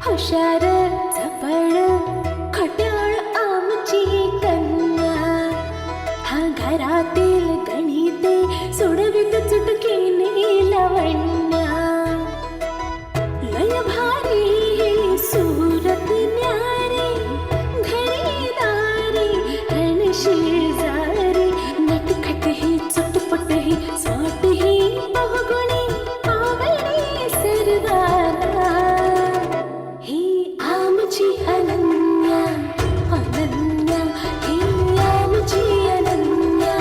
हुशार चपळ खट्याळ आमची कन्या, हा घरातील गणिते सोडवित चुटकीने लावण्या. लय भारी सूरत न्यारी, घरी दारी रण शेजारी, नटखट ही चटपट ही स्वाट ही बहुगुणी आवडी सर्वांना. ही आमची अनन्या अनन्या, ही आमची अनन्या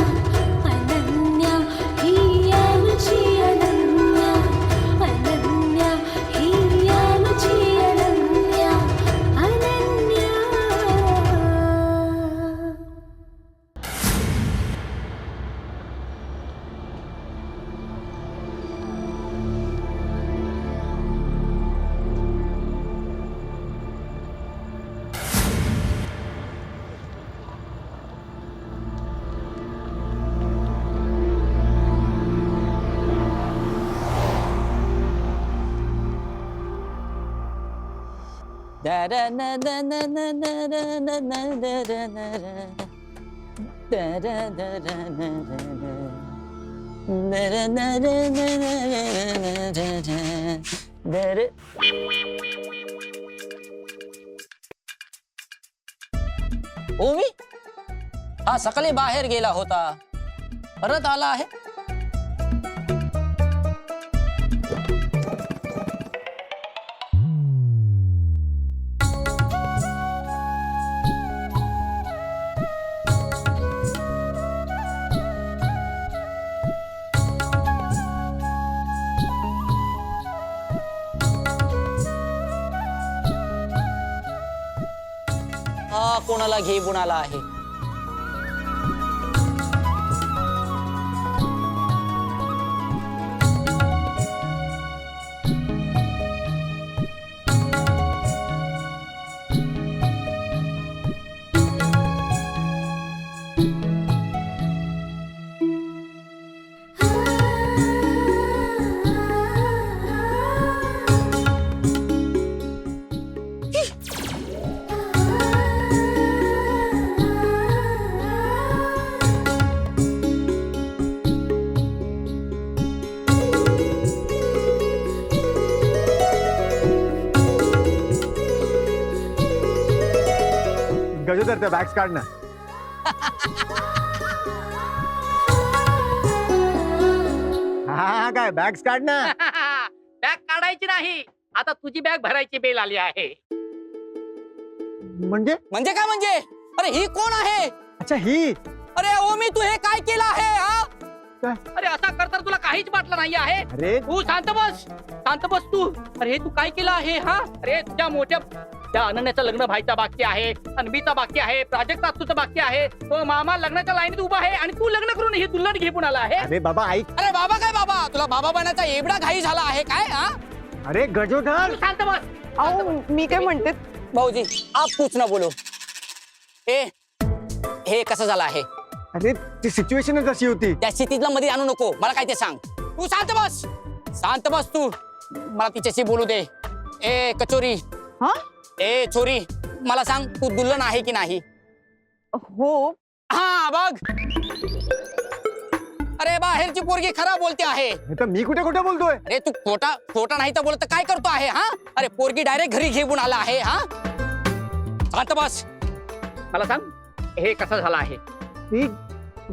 अनन्या, ही आमची अनन्या अनन्या, ही आमची अनन्या अनन्या. ओमी हा सकाळी बाहेर गेला होता, परत आला आहे. हा कोणाला घेऊन आला आहे. गजोदर त्या बॅग्स काढ ना. हा काय बॅग्स काढ ना. बॅग काढायची नाही, आता तुझी बॅग भरायची बेल आली आहे. म्हणजे म्हणजे काय म्हणजे? अरे ही कोण आहे? अच्छा ही. अरे ओमी तू हे काय केलं आहे? हा काय? अरे असा करता तुला काहीच वाटलं नाही आहे. अरे तू शांत बस तू. अरे हे तू काय केलं आहे? हा अरे तुझ्या मोठ्या त्या अनन्याचं लग्न व्हायचं बाकी आहे, अन्वीचा बाकी आहे, प्राजक्ता तुझं बाकी आहे. तो मामा लग्नाच्या लाईनीत उभा आहे आणि तू लग्न करून ही दुल्हन घेऊन आला आहे. अरे बाबा ऐक. अरे बाबा काय बाबा, तुला बाबा बनायचा एवढा घाई झाला आहे काय? हा अरे गजोधर. तू शांत बस. अहो मी काय म्हणते, भाऊजी आप कुछ ना बोलो. हे कसं झालं आहे? अरे ती सिच्युएशनच अशी होती. त्या स्थितीतला मध्ये आणू नको, मला काय ते सांग. तू शांत बस तू. मला तिच्याशी बोलू दे. ए कचोरी, हा ए चोरी, मला सांग तू दुल्हन आहे की नाही? हो हा बघ, अरे बाहेरची पोरगी खरा बोलते आहे. नाही तर मी कुठे कुठे बोलतोय. अरे तू खोटा नाही तर बोलत तर काय करतो आहे? हा अरे पोरगी डायरेक्ट घरी घेऊन आला आहे. हा शांत बस. मला सांग हे कसं झालं आहे? ती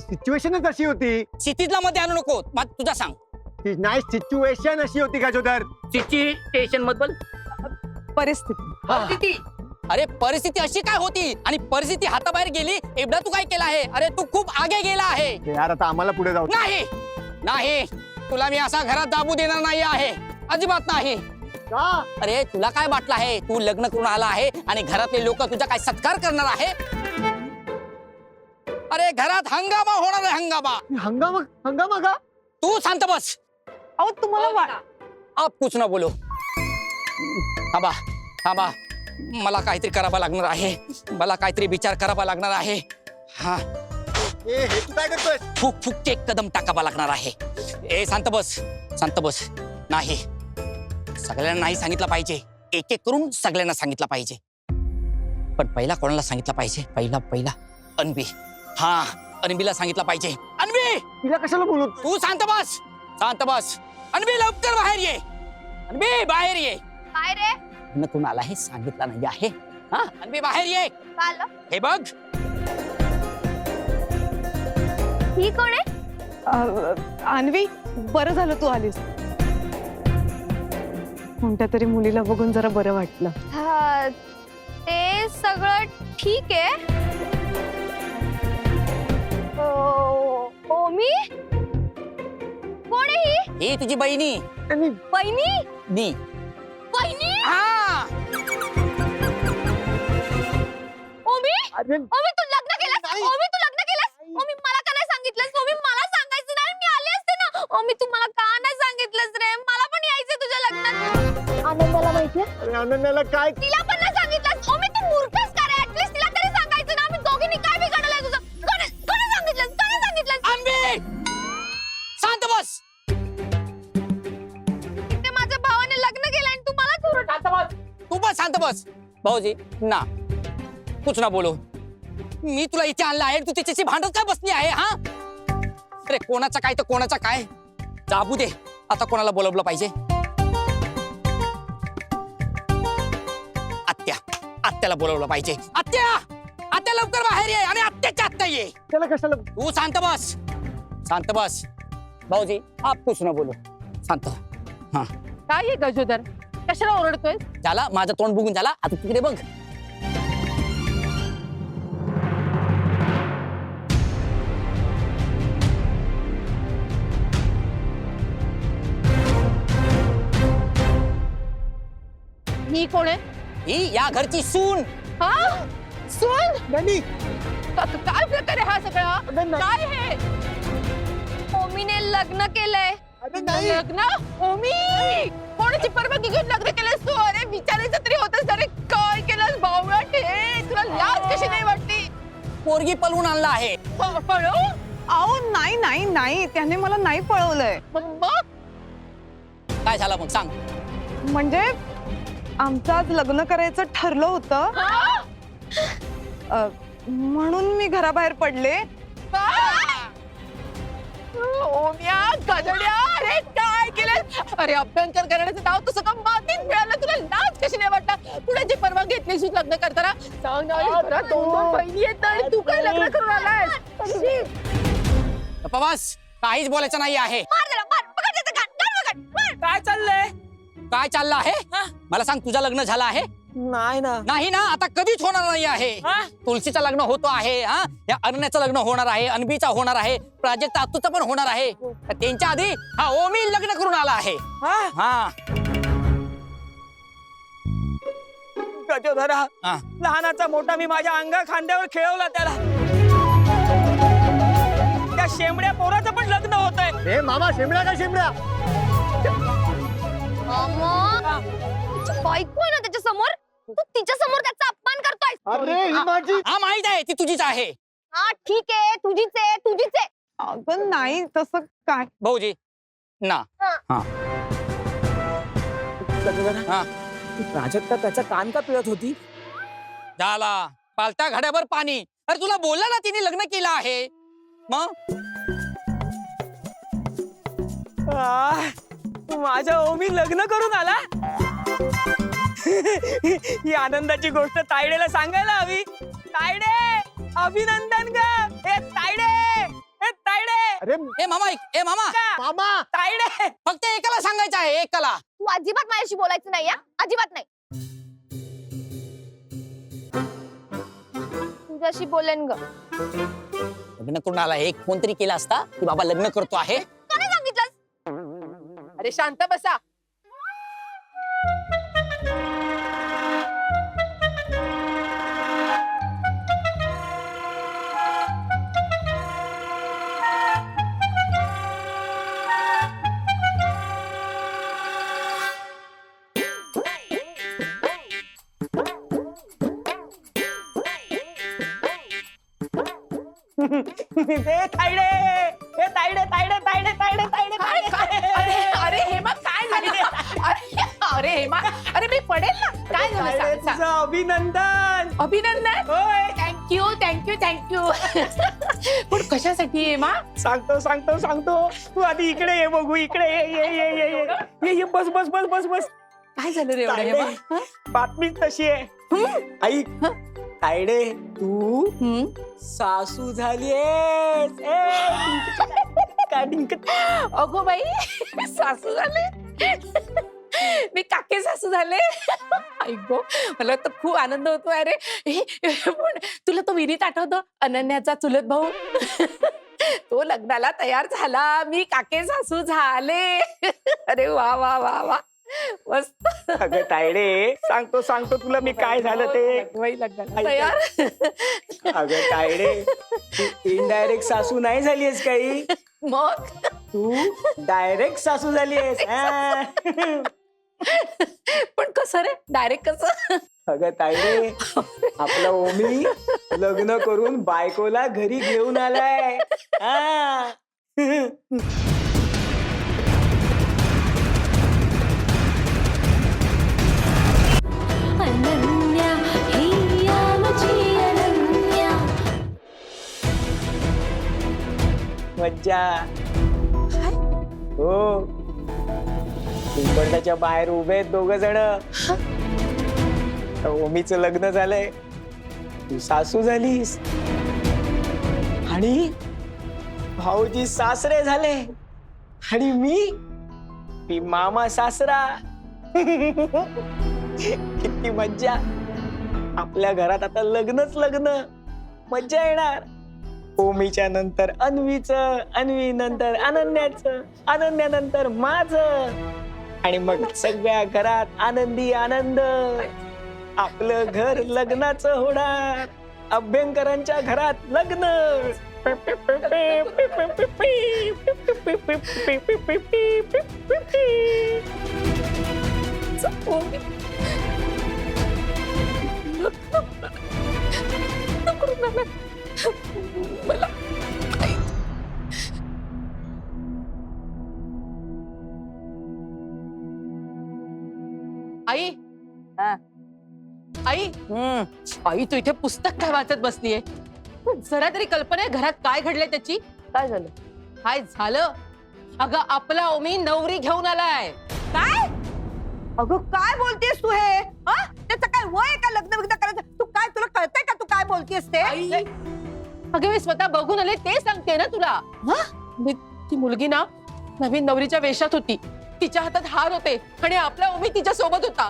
सिच्युएशनच अशी होती. स्थितीतला मध्ये आणू नको, मग तुझा सांग. ती नाही सिच्युएशन अशी होती गजोदर. सिच्युएशन बद्दल परिस्थिती. अरे परिस्थिती अशी काय होती आणि परिस्थिती हाताबाहेर गेली एवढा तू काय केला आहे? अरे तू खूप आगे गेला आहे. यार आता आम्हाला पुढे जाऊ. नाही तुला मी असा घरात दाबू देणार नाही आहे, अजिबात नाही. का? अरे तुला काय वाटलं आहे? तू लग्न करून आला आहे आणि घरातले लोक तुझा काय सत्कार करणार आहे? अरे घरात हंगामा होणार आहे, हंगामा. हंगामा का? तू शांत बस. अहो तुम्हाला आप कुछ ना बोलो. थांबा, मला काहीतरी करावं लागणार आहे. मला काहीतरी विचार करावा लागणार आहे. हा हे तू काय करतोय? फुकचे कदम टाकावा लागणार आहे. शांत बस. नाही, सगळ्यांना नाही सांगितलं पाहिजे. एक एक करून सगळ्यांना सांगितलं पाहिजे. पण पहिला कोणाला सांगितलं पाहिजे? पहिला अन्वी. हा, अन्वीला सांगितलं पाहिजे. अन्वी, तिला कशाला बोलत? तू शांत बस. अन्वी लवकर बाहेर ये. अन्वी बाहेर ये. काय रे? न कुणाला हे सांगितलं नाही आहे. हा, अन्वी बाहेर ये. काल हे बघ, ही कोण आहे? अन्वी, बरं झालं तू आलीस. कोणत्या तरी मुलीला बघून जरा बरं वाटलं. हा, ते सगळं ठीक आहे. ओमी, कोण आहे ही? ही तुझी बहिणी. बहिणी? हा, ओमी, अरे ओमी तू लग्न केलंस? नाही. ओमी तू लग्न केलंस? ओमी मला का नाही सांगितलंस? ओमी मला सांगायचं नाही, मी आले असते ना. ओमी तू मला का नाही सांगितलंस रे? मला पण यायचंय तुझ्या लग्नात. आनंदाला माहितीये? अरे अनन्याला काय? तिला पण नाही सांगितलंस. ओमी तू मूर्खच का रे? ऍटलीस्ट तिला तरी सांगायचं ना. आम्ही दोघींनी काय बिघडलंय तुझं? कोणी सांगितलंस? अन्वी, शांत बस. ते माझ्या भावाने लग्न केलं आणि तू मला तू पण शांत बस. भाऊजी ना, कुछ ना बोलो. मी तुला इथे आणलं आहे, तू तिच्याशी भांडत काय बसली आहे? हा, अरे कोणाचा काय तर कोणाचा काय, जाबू दे. आता कोणाला बोलवलं पाहिजे? आत्याला बोलवलं पाहिजे. आत्या लवकर बाहेर ये आणि आत्याच्या आत्या ये. त्याला कशाला? तू शांत बस. भाऊजी आप कुछ ना बोलो. शांत. हा, काय आहे गजोदर, कशाला ओरडतोय? झाला माझं तोंड बघून झाला. आता तिकडे बघ. ही कोण आहे? ही या घरची सून. हा, सून? नाही. काय प्रकार आहे हा सगळा? अरे नाही. काय हे ओमीने लग्न केलंय. अरे नाही. लग्न? ओमी, कोणाची परवानगी घेऊन लग्न केलंस तू? अरे विचारायचं तरी होतंस. अरे काय केलंस बावळट हे? तुला लाज कशी नाही वाटली? पोरगी पळवून आणला आहे. पळव? अहो नाही, त्याने मला नाही पळवलंय. मग काय झालं मग सांग. म्हणजे आमचं आज लग्न करायचं ठरलं होतं, म्हणून मी घराबाहेर पडले. ओम्या, गधड्या, अरे काय केलं? अरे अभ्यंकर करण्याचं नाव तुझं का मातीत मिळालं? तुला लाज कशी नाही वाटला? कुणाची परवा घेतलीस तू लग्न करताना? सांग ना, घरात दोन बहिणी आहेत आणि तू काय लग्न करून आलायस? बस, काहीच बोलायचं नाही आहे. मार त्याला, मार. पकड त्याचं कान, कान पकड, मार. काय चाललंय? काय चाललं आहे? मला सांग, तुझं लग्न झालं आहे? नाही ना, आता कधीच होणार नाही आहे. तुलसीचं लग्न होतो आहे. हा, या अनन्याचं लग्न होणार आहे, अन्वीचा होणार आहे, प्राजक्ता आत्तूचं पण होणार आहे. तर त्यांच्या आधी हा ओमी लग्न करून आला आहे. हा, गजोधरा, हा. लहानाचा मोठा मी माझ्या अंगा खांद्यावर खेळवला त्याला. त्या शेंबड्या पोराचं पण लग्न होतंय. हे मामा, शेंबड्या का शेंबड्या? तुझी बायको आहे ना त्याच्या समोर, तू तिच्या समोर त्याचा अपमान करतोय. अरे ही माझी. हा माहित आहे, ती तुझीच आहे. हा ठीक आहे, तुझीच आहे. अगं नाही, तसं काय? भाऊजी ना. गजोधरा, हा, प्राजक्ता त्याचा कान का पिळत होती? झाला पालत्या घड्यावर पाणी. अरे तुला बोलला ना तिने लग्न केलं आहे. मग माझ्या ओमी लग्न करून आला. ही आनंदाची गोष्ट तायडेला सांगायला हवी. तायडे, अभिनंदन ग. हे तायडे. अरे ए मामा मामा. तायडे. फक्त एकाला सांगायचं आहे, एकाला. तू अजिबात माझ्याशी बोलायचं नाही. अजिबात नाही. तुझ्याशी बोलेन ग. लग्न करून आला आहे. कोणतरी केला असता की बाबा लग्न करतो आहे. का नाही सांगितलंस? अरे शांत बसा. तायडे. अरे हे मग काय झालं? अरे अरे हेमा, अरे मी पडेल ना. काय झालं तायडे, सांग, सांग. तुझं अभिनंदन. अभिनंदन. होय. Thank you thank you thank you. पण कशासाठी हेमा? सांगतो तू आधी इकडे ये बघू. इकडे ये बस बस बस बस बस. काय झालं रे एवढं तायडे, हेमा? हं? बातमीच तशी आहे. ऐक तायडे, तू हं? सासू झालीयस. अगो बाई, सासू झाले. मी काके सासू झाले. ऐको, मला तर खूप आनंद होतो. अरे पण तुला तो विनीत आठवतो, अनन्याचा चुलत भाऊ? तो लग्नाला तयार झाला, मी काके सासू झाले. अरे वा वा वा वा, मस्त. अगं तायडे, सांगतो तुला मी काय झालं ते. बाई लग्नाला तयार. अगं तायडे, तू इनडायरेक्ट सासू नाही झालीयस काही, मग तू डायरेक्ट सासू झालीयस. पण कसं रे, डायरेक्ट कसं? अगं तायडे, आपला ओमी लग्न करून बायकोला घरी घेऊन आलाय. हा. अनन्या हिया माझी अनन्या. मज्जा. हो, पिंपळाच्या बाहेर उभे आहेत दोघ जण. ओमीचं लग्न झालंय, तू सासू झालीस आणि भाऊजी सासरे झाले आणि मी मामा सासरा. किती मज्जा. आपल्या घरात आता लग्नच लग्न. मज्जा येणार. ओमीच्या नंतर अन्वीचं, अन्वी नंतर अनन्याचं, अनन्यानंतर माझं, आणि मग सगळ्या घरात आनंदी आनंद. आपलं घर लग्नाचं होणार. अभ्यंकरांच्या घरात लग्न. मला आई, आई, आई तू इथे पुस्तक काय वाचत बसलीये? जरा तरी कल्पना आहे घरात काय घडलंय त्याची? काय झालं? काय झालं? अगं आपला ओमी नवरी घेऊन आलाय. काय? अगं काय बोलतेस तू हे? हा? त्याचं काय वय आहे का लग्न विग्न करायचं? तू काय, तुला कळतंय का तू काय बोलतेस ते? अगं मी स्वतः बघून आले ते सांगते ना तुला. मी ती मुलगी ना नवीन नवरीच्या वेशात होती, तिच्या हातात हार होते आणि आपला ओमी तिच्या सोबत होता.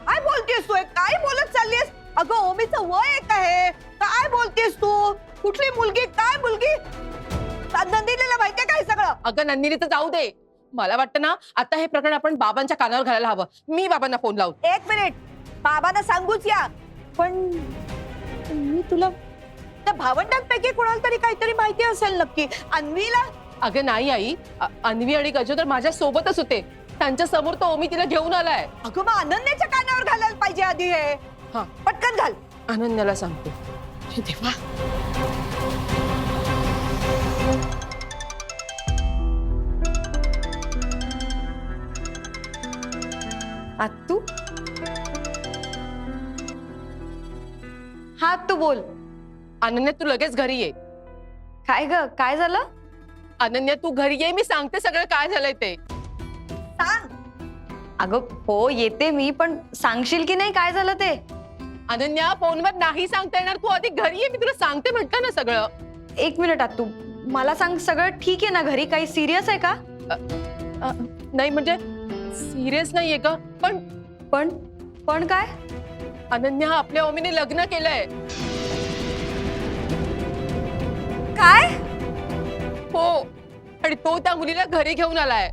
काय बोलतेस तू हे? काय बोलत चाललीस? अगं ओमीचं वय आहे का हे? काय बोलतेस तू? कुठली मुलगी? काय मुलगी? नंदिनीला माहितीये काय सगळं? अगं नंदिनी तर जाऊ दे, मला वाटतं ना आता हे प्रकरण आपण बाबांच्या कानावर घालायला हवं. मी बाबांना फोन लावते. एक मिनिट, बाबांना सांगूच या. पण मी तुला त्या भावंडांपैकी कोणाला तरी काहीतरी माहिती असेल नक्की. अन्वीला? अगं नाही आई, अन्वी आणि गजोदर माझ्या सोबतच होते. त्यांच्या समोर तो ओमी तिला घेऊन आलाय. अगं मग अनन्याच्या कानावर घालायला पाहिजे आधी हे. हा, पटकन घाल. अनन्याला सांगते. हे देवा. आत्तू, हा तू बोल. अनन्या तू लगेच घरी ये. काय ग, काय झालं? अनन्या तू घरी ये, मी सांगते सगळं काय झालंय ते. सांग. अगं हो येते मी, पण सांगशील की नाही काय झालं ते? अनन्या फोनवर नाही सांगता येणार, तू आधी घरी ये, मी तुला सांगते म्हटलं ना सगळं. एक मिनिट आत्तू, मला सांग सगळं ठीक आहे ना घरी? काही सिरियस आहे का? नाही म्हणजे सिरियस नाहीये का? पण पण पण काय? अनन्या आपल्या ओमीने लग्न केलंय. काय? हो, आणि तो त्या मुलीला घरी घेऊन आलाय.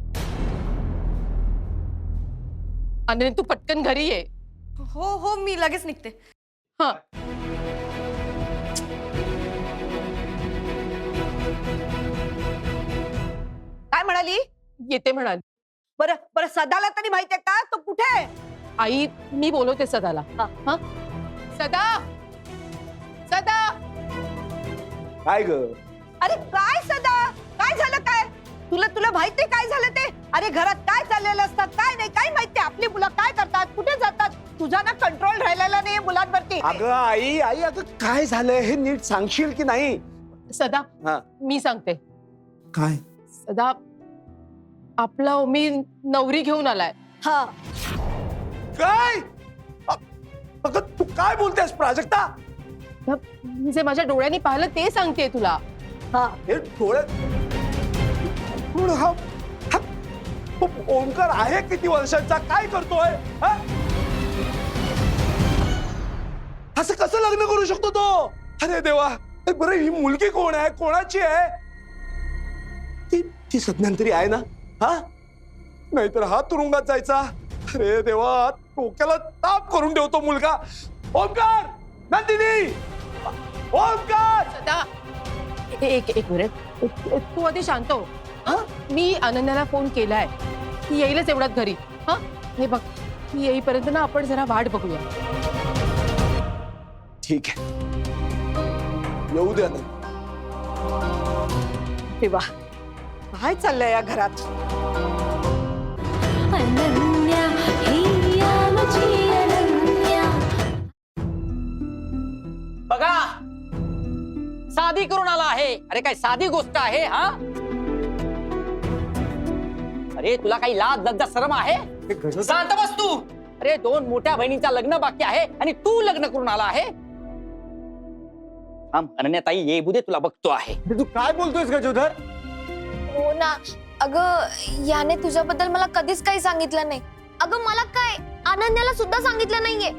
अनन्या तू पटकन घरी ये. हो हो मी लगेच निघते. हा. काय म्हणाली? येते म्हणाल. बरं बरं, सदाला तरी माहितीये का तो कुठे आहे? आई मी बोलवते सदाला. हा, सदा, सदा. काय ग? अरे काय सदा, काय झालं काय? तुला माहितीये काय झालं ते? अरे घरात काय चाललेलं असतात काय नाही काय माहिती आपली मुलं काय करतात कुठे जातात तुझा ना कंट्रोल राहिलेला नाही मुलांवरती. अगं आई आई अगं काय झालंय हे नीट सांगशील की नाही? सदा हा. मी सांगते. काय? सदा आपला ओमी नवरी घेऊन आलाय. हा काय? अगं तू काय बोलतेस प्राजक्ता? मी जे माझ्या डोळ्यांनी पाहिलं ते सांगते तुला. हा हे डोळ्यात पण हा ओंकार आहे किती वर्षांचा काय करतोय हा? असं कसं लग्न करू शकतो तो? अरे देवा बरं ही मुलगी कोण आहे कोणाची आहे? ती सज्ञान तरी आहे ना? हा नाहीतर हा तुरुंगात जायचा. अरे देवा डोक्याला ताप करून ठेवतो मुलगा. ओंकार नंदिनी ओंकार. सदा एक मिनिट तू आधी शांत हो. हा? मी अनन्याला फोन केलाय ती येईलच एवढ्यात घरी. हा हे बघ ती येईपर्यंत ना आपण जरा वाट बघूया. ठीक आहे येऊ द्या ना. तेव्हा काय चाललंय या घरात? अनन्या हिया मुझी अनन्या. बघा साधी करून आला आहे. अरे काय साधी गोष्ट आहे हा? अरे तुला काही लाज लज्जा शरम आहे? हे गजब. शांत बस तू. अरे दोन मोठ्या बहिणींचा लग्न बाकी आहे आणि तू लग्न करून आला आहे. अनन्याताई ये बुदे तुला बघतो आहे. तू काय बोलतोयस गजोधर? हो ना अगं याने तुझ्याबद्दल मला कधीच काही सांगितलं नाही. अगं मला काय अनन्याला सुद्धा सांगितलं नाहीये.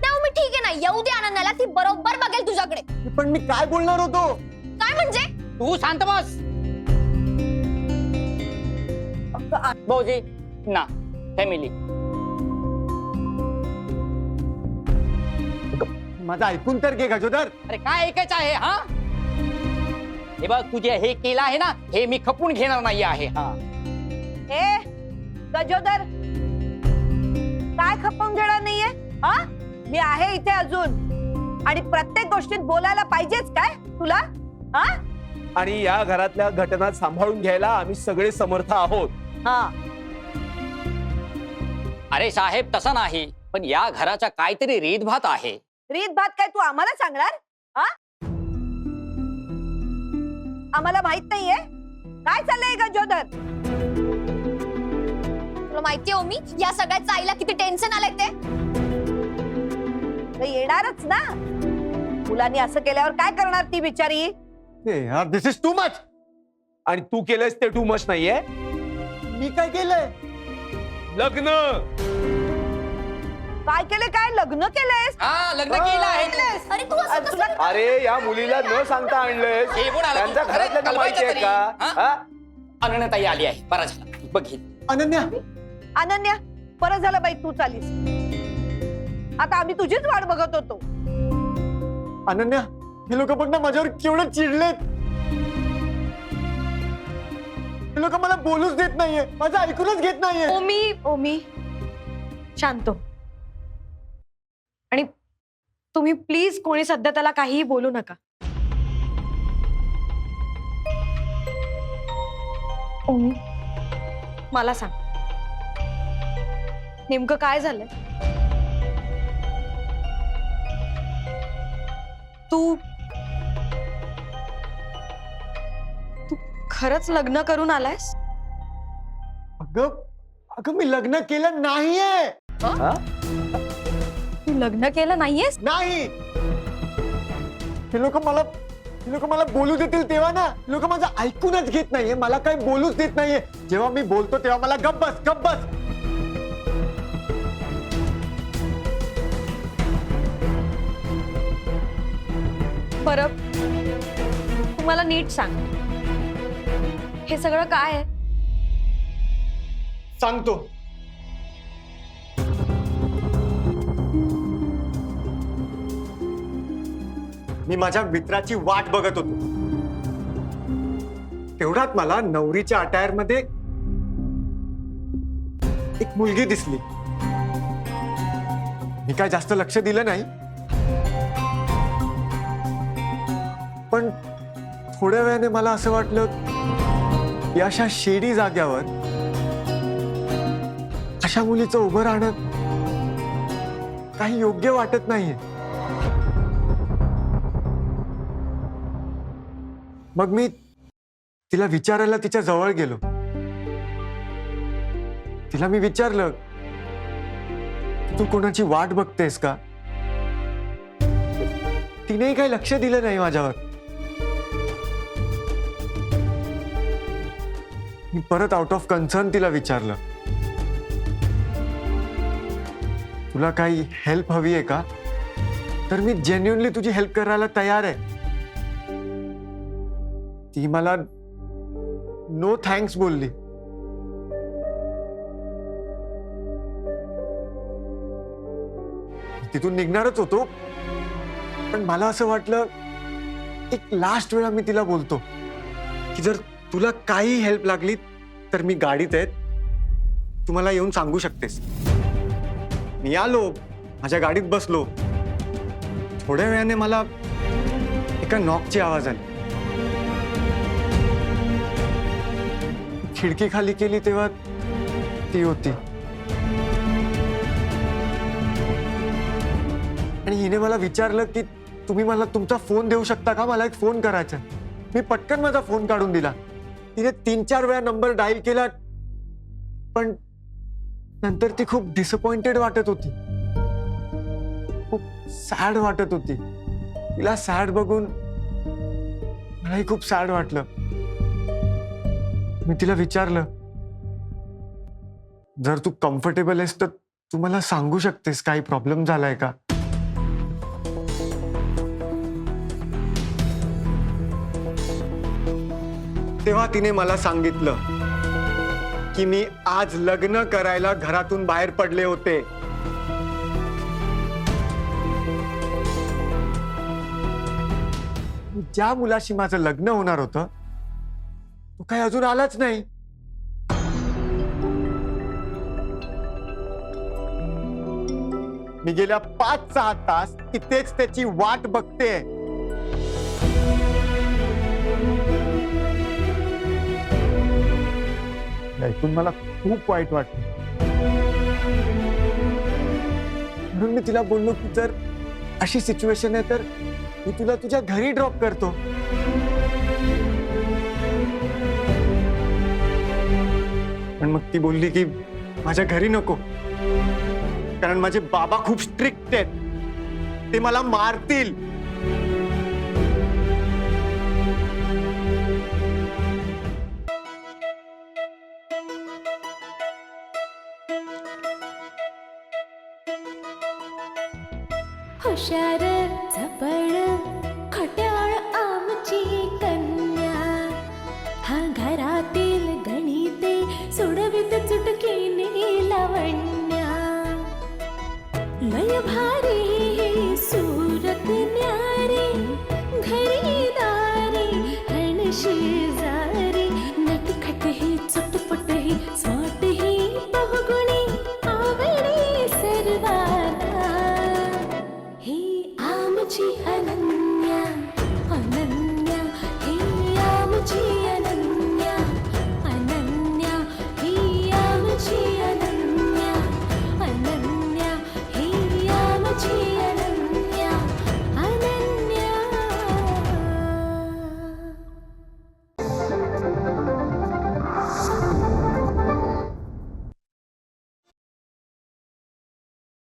नाही मी ठीक आहे ना येऊ दे अनन्याला ती बरोबर बघेल तुझ्याकडे. पण मी काय बोलणार होतो? काय म्हणजे? तू शांत बस. भाऊजी ना फॅमिली. माझं ऐकून तर घे गजोधर. अरे काय ऐकायचं आहे हा? हे बघ तुझे हे केलं आहे ना हे मी खपून घेणार नाही आहे. हा ए गजोदर काय खपवून घेणार नाहीये? हा मी आहे इथे अजून आणि प्रत्येक गोष्टीत बोलायला पाहिजेच काय तुला? हा आणि या घरातल्या घटना सांभाळून घ्यायला आम्ही सगळे समर्थ आहोत. हा अरे साहेब तसं नाही पण या घराचा काहीतरी रीतभात आहे. रीत भात काय तू आम्हाला सांगणार? हा आम्हाला माहित नाहीये काय चाललंय गजोदर? तुला माहितीये हो मी या सगळ्याच्या आईला किती टेन्शन आलंय ते. तर येणारच ना. मुलांनी असं केल्यावर काय करणार ती बिचारी? यार दिस इज टू मच. आणि तू केलंयस ते टू मच नाहीये. मी काय केलंय? लग्न. काय केलं? काय लग्न केलंयस? हा लग्न केलं आहे. अरे तू असं कसं? तुला अरे या मुलीला न सांगता आणलंयस. हे कोण आलं? त्यांच्या अरे, घरातल्या कळवायचं माहिती आहे तरी. का? हा? हा? अनन्याताई आली आहे. बरं झालं बघित. अनन्या अनन्या बरं झालं बाई तू चालीस. आता आम्ही तुझीच वाट बघत होतो. अनन्या हे लोक बघ ना माझ्यावर केवढं चिडलेत. हे लोक मला बोलूच देत नाहीये माझं ऐकूनच घेत नाहीये. ओमी शांत हो. आणि तुम्ही प्लीज कोणी सध्या त्याला काहीही बोलू नका. ओमी मला सांग नेमकं काय झालंय? तू खरंच लग्न करून आलायस? अगं अगं मी लग्न केलं नाहीये. तू लग्न केलं नाहीयेस? नाही. हे लोक मला बोलू देतील तेव्हा ना. लोक माझं ऐकूनच घेत नाहीये. मला काही बोलूच देत नाहीये. जेव्हा मी बोलतो तेव्हा मला गप्प बस गप्प बस. बरं तू मला नीट सांग हे सगळं काय आहे? सांगतो. मी माझ्या मित्राची वाट बघत होतो. तेवढ्यात मला नवरीच्या अटायर मध्ये एक मुलगी दिसली. मी काय जास्त लक्ष दिलं नाही पण थोड्या वेळाने मला असं वाटलं या अशा शेडी जाग्यावर अशा मुलीचं उभं राहणं काही योग्य वाटत नाहीये. मग मी तिला विचारायला तिच्या जवळ गेलो. तिला मी विचारलं, तू कोणाची वाट बघतेस का? तिनेही काही लक्ष दिलं नाही माझ्यावर. मी परत आउट ऑफ कन्सर्न तिला विचारलं, तुला काही हेल्प हवी आहे का? तर मी जेन्युइनली तुझी हेल्प करायला तयार आहे. ती मला नो थँक्स बोलली. तिथून निघणारच होतो, पण मला असं वाटलं एक लास्ट वेळा मी तिला बोलतो की जर तुला काही हेल्प लागली तर मी गाडीत आहे, तू मला येऊन सांगू शकतेस. मी आलो, माझ्या गाडीत बसलो. थोड्या वेळाने मला एका नॉकची आवाज आली. खिडकी खाली केली तेव्हा ती होती आणि हिने मला विचारलं की तुम्ही मला तुमचा फोन देऊ शकता का, मला एक फोन करायचा. मी पटकन माझा फोन काढून दिला. तिने 3-4 वेळा नंबर डायल केला, पण नंतर ती खूप डिसअपॉइंटेड वाटत होती, खूप सॅड वाटत होती. तिला सॅड बघून मलाही खूप सॅड वाटलं. मी तिला विचारलं, जर तू कम्फर्टेबल आहेस तर तू मला सांगू शकतेस काही प्रॉब्लेम झालाय का? तेव्हा तिने मला सांगितलं की मी आज लग्न करायला घरातून बाहेर पडले होते. ज्या मुलाशी माझं लग्न होणार होतं तो काही अजून आलाच नाही. मी गेल्या 5-6 तास इथेच त्याची वाट बघते. ऐकून मला खूप वाईट वाटलं. म्हणून मी तिला बोललो की जर अशी सिच्युएशन आहे तर मी तुला तुझ्या घरी ड्रॉप करतो. पण मग ती बोलली की माझ्या घरी नको, कारण माझे बाबा खूप स्ट्रिक्ट आहेत, ते मला मारतील. हुशार झपड खट्याळ आमची कन्या, हा घरातील गणिते सोडवित चुटकीने लावण्या. लय भारी